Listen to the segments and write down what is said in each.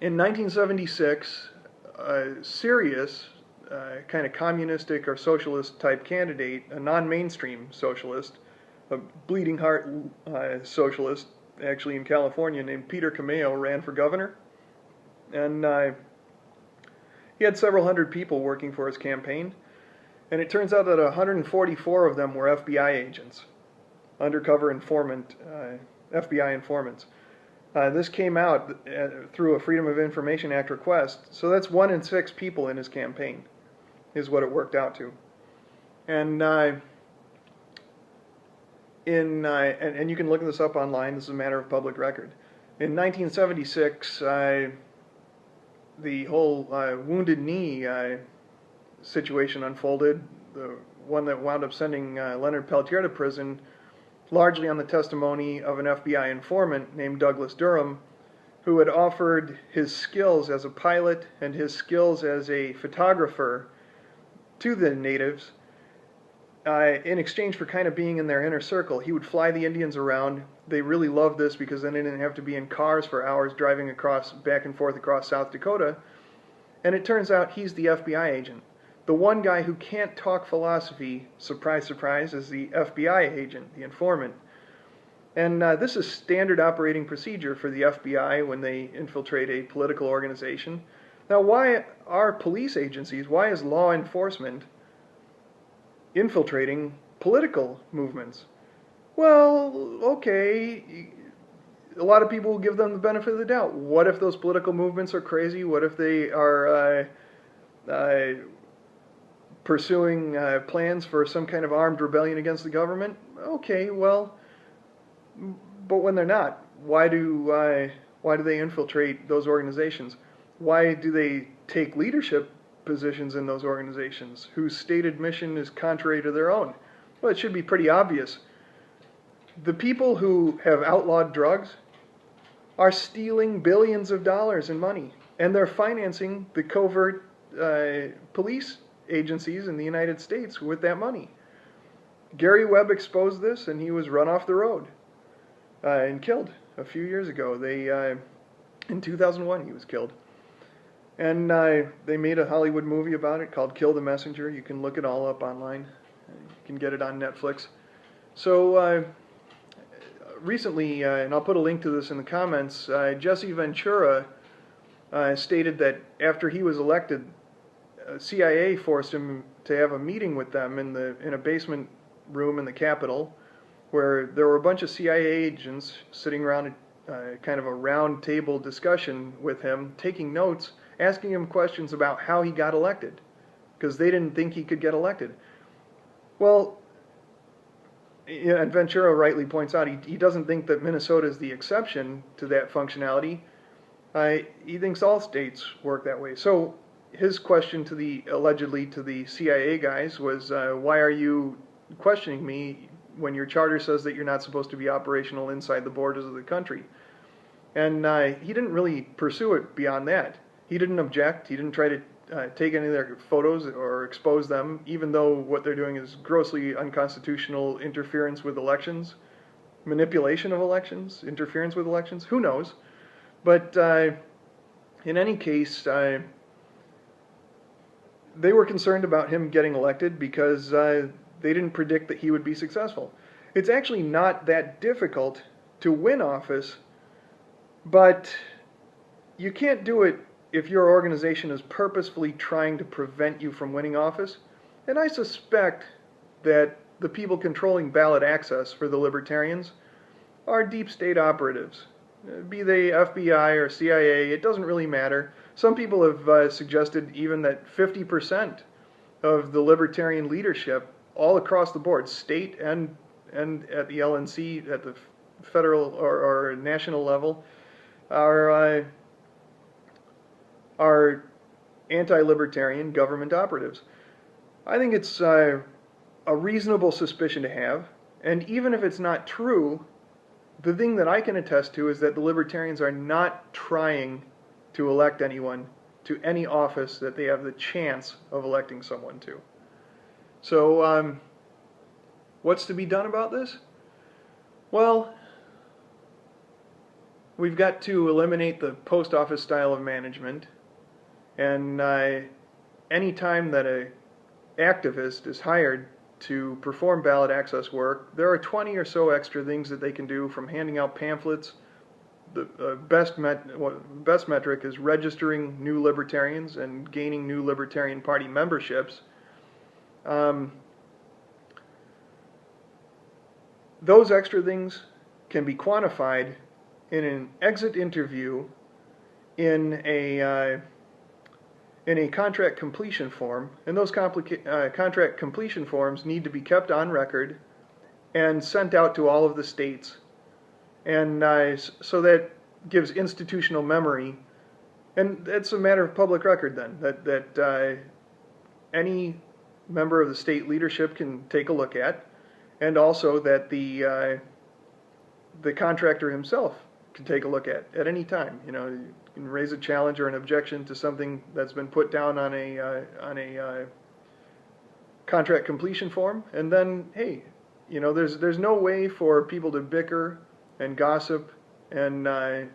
In 1976, a serious kind of communistic or socialist type candidate, a non-mainstream socialist, a bleeding heart socialist, actually in California, named Peter Cameo, ran for governor. And he had several hundred people working for his campaign. And it turns out that 144 of them were FBI agents, undercover informant, FBI informants. This came out through a Freedom of Information Act request, so that's 1 in 6 people in his campaign, is what it worked out to. And and you can look this up online, this is a matter of public record. In 1976, the whole Wounded Knee situation unfolded, the one that wound up sending Leonard Peltier to prison, largely on the testimony of an FBI informant named Douglas Durham, who had offered his skills as a pilot and his skills as a photographer to the natives in exchange for kind of being in their inner circle. He would fly the Indians around. They really loved this because then they didn't have to be in cars for hours driving back and forth across South Dakota. And it turns out he's the FBI agent. The one guy who can't talk philosophy, surprise, surprise, is the FBI agent, the informant. And this is standard operating procedure for the FBI when they infiltrate a political organization. Now, why are police agencies, why is law enforcement infiltrating political movements? Well, okay, a lot of people will give them the benefit of the doubt. What if those political movements are crazy? What if they are pursuing plans for some kind of armed rebellion against the government? Okay, well, but when they're not, why do they infiltrate those organizations? Why do they take leadership positions in those organizations whose stated mission is contrary to their own? Well, it should be pretty obvious. The people who have outlawed drugs are stealing billions of dollars in money, and they're financing the covert police agencies in the United States with that money. Gary Webb exposed this, and he was run off the road and killed a few years ago. In 2001, he was killed. And they made a Hollywood movie about it called Kill the Messenger. You can look it all up online. You can get it on Netflix. So recently, and I'll put a link to this in the comments, Jesse Ventura stated that after he was elected, CIA forced him to have a meeting with them in a basement room in the Capitol, where there were a bunch of CIA agents sitting around kind of a round table discussion with him, taking notes, asking him questions about how he got elected, because they didn't think he could get elected. Well, and Ventura rightly points out, he doesn't think that Minnesota is the exception to that functionality. He thinks all states work that way. So his question allegedly to the CIA guys was, why are you questioning me when your charter says that you're not supposed to be operational inside the borders of the country? And he didn't really pursue it beyond that. He didn't object. He didn't try to take any of their photos or expose them, even though what they're doing is grossly unconstitutional interference with elections, manipulation of elections, interference with elections, who knows. But in any case, they were concerned about him getting elected because they didn't predict that he would be successful. It's actually not that difficult to win office, but you can't do it if your organization is purposefully trying to prevent you from winning office. And I suspect that the people controlling ballot access for the Libertarians are deep state operatives. Be they FBI or CIA, it doesn't really matter. Some people have suggested even that 50% of the Libertarian leadership all across the board, state and at the LNC, at the federal or national level, are anti-libertarian government operatives. I think it's a reasonable suspicion to have, and even if it's not true, the thing that I can attest to is that the Libertarians are not trying to elect anyone to any office that they have the chance of electing someone to. So, what's to be done about this? Well, we've got to eliminate the post office style of management, and any time that a activist is hired to perform ballot access work, there are 20 or so extra things that they can do, from handing out pamphlets. The best metric is registering new libertarians and gaining new Libertarian Party memberships. Those extra things can be quantified in an exit interview, in a contract completion form, and those contract completion forms need to be kept on record and sent out to all of the states, and so that gives institutional memory, and it's a matter of public record then, that any member of the state leadership can take a look at, and also that the contractor himself can take a look at any time. You know, you can raise a challenge or an objection to something that's been put down on a contract completion form, and then, hey, you know, there's no way for people to bicker and gossip and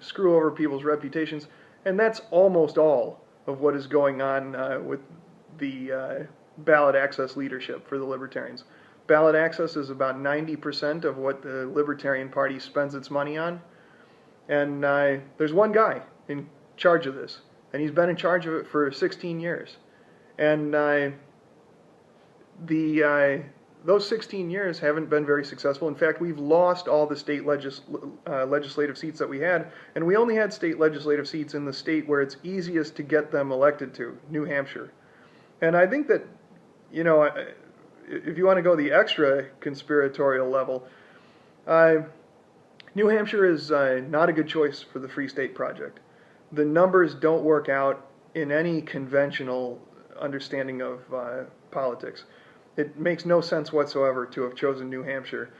screw over people's reputations, and that's almost all of what is going on with the ballot access leadership for the Libertarians. Ballot access is about 90% of what the Libertarian Party spends its money on, and there's one guy in charge of this, and he's been in charge of it for 16 years, and those 16 years haven't been very successful. In fact, we've lost all the state legislative seats that we had, and we only had state legislative seats in the state where it's easiest to get them elected to, New Hampshire. And I think that, you know, if you want to go the extra conspiratorial level, New Hampshire is not a good choice for the Free State Project. The numbers don't work out in any conventional understanding of politics. It makes no sense whatsoever to have chosen New Hampshire.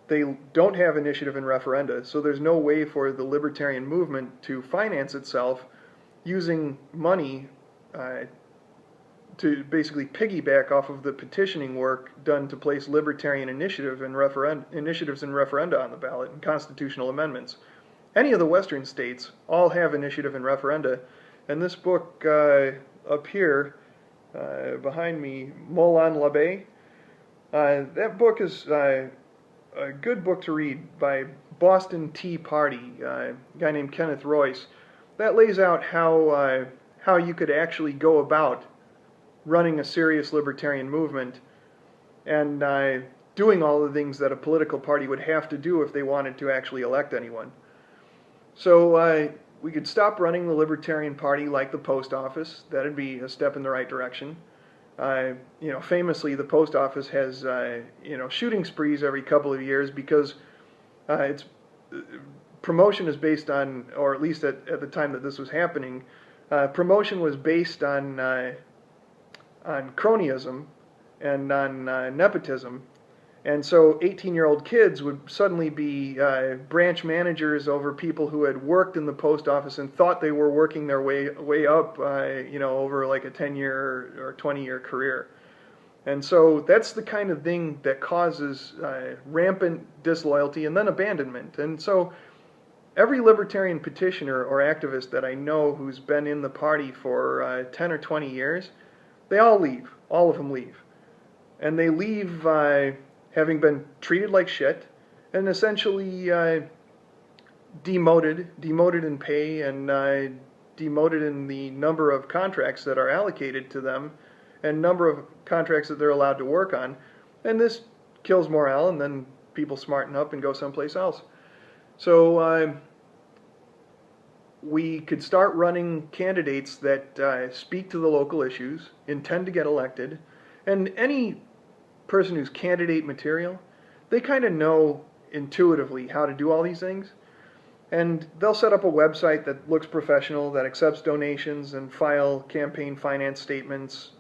They don't have initiative in referenda, so there's no way for the libertarian movement to finance itself using money to basically piggyback off of the petitioning work done to place libertarian initiatives in referenda on the ballot and constitutional amendments. Any of the western states all have initiative in referenda, and this book up here behind me, Molon Labbé, that book is a good book to read, by Boston Tea Party, a guy named Kenneth Royce. That lays out how you could actually go about running a serious libertarian movement and doing all the things that a political party would have to do if they wanted to actually elect anyone. So we could stop running the Libertarian Party like the post office. That'd be a step in the right direction. You know, famously, the post office has shooting sprees every couple of years because its promotion is based on, or at least at the time that this was happening, promotion was based on cronyism and on nepotism. And so 18-year-old kids would suddenly be branch managers over people who had worked in the post office and thought they were working their way up, over like a 10-year or 20-year career. And so that's the kind of thing that causes rampant disloyalty and then abandonment. And so every libertarian petitioner or activist that I know who's been in the party for 10 or 20 years, they all leave. All of them leave. And they leave having been treated like shit, and essentially demoted in pay and demoted in the number of contracts that are allocated to them and number of contracts that they're allowed to work on. And this kills morale, and then people smarten up and go someplace else. So we could start running candidates that speak to the local issues, intend to get elected, and any person who's candidate material, they kind of know intuitively how to do all these things, and they'll set up a website that looks professional, that accepts donations and file campaign finance statements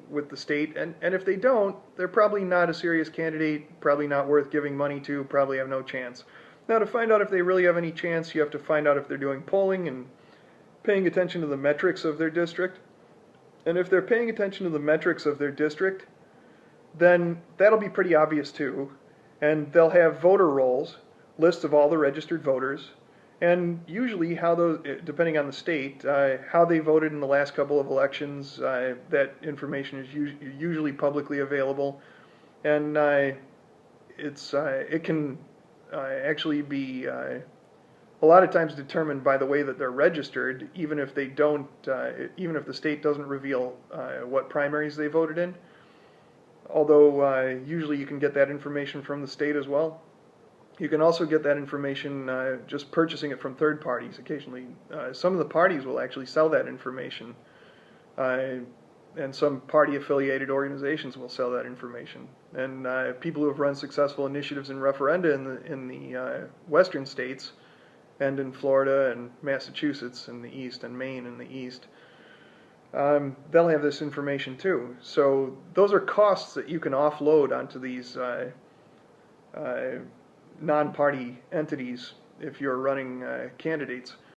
with the state, and if they don't, they're probably not a serious candidate, probably not worth giving money to, probably have no chance. Now, to find out if they really have any chance, you have to find out if they're doing polling and paying attention to the metrics of their district. And if they're paying attention to the metrics of their district, then that'll be pretty obvious too. And they'll have voter rolls, lists of all the registered voters, And usually, how those, depending on the state, how they voted in the last couple of elections, that information is usually publicly available, and it can actually be a lot of times determined by the way that they're registered, even if they don't, even if the state doesn't reveal what primaries they voted in. Although usually you can get that information from the state as well. You can also get that information just purchasing it from third parties occasionally. Some of the parties will actually sell that information, and some party-affiliated organizations will sell that information. And people who have run successful initiatives in referenda in the western states, and in Florida and Massachusetts in the east, and Maine in the east, they'll have this information too. So those are costs that you can offload onto these non-party entities if you're running candidates.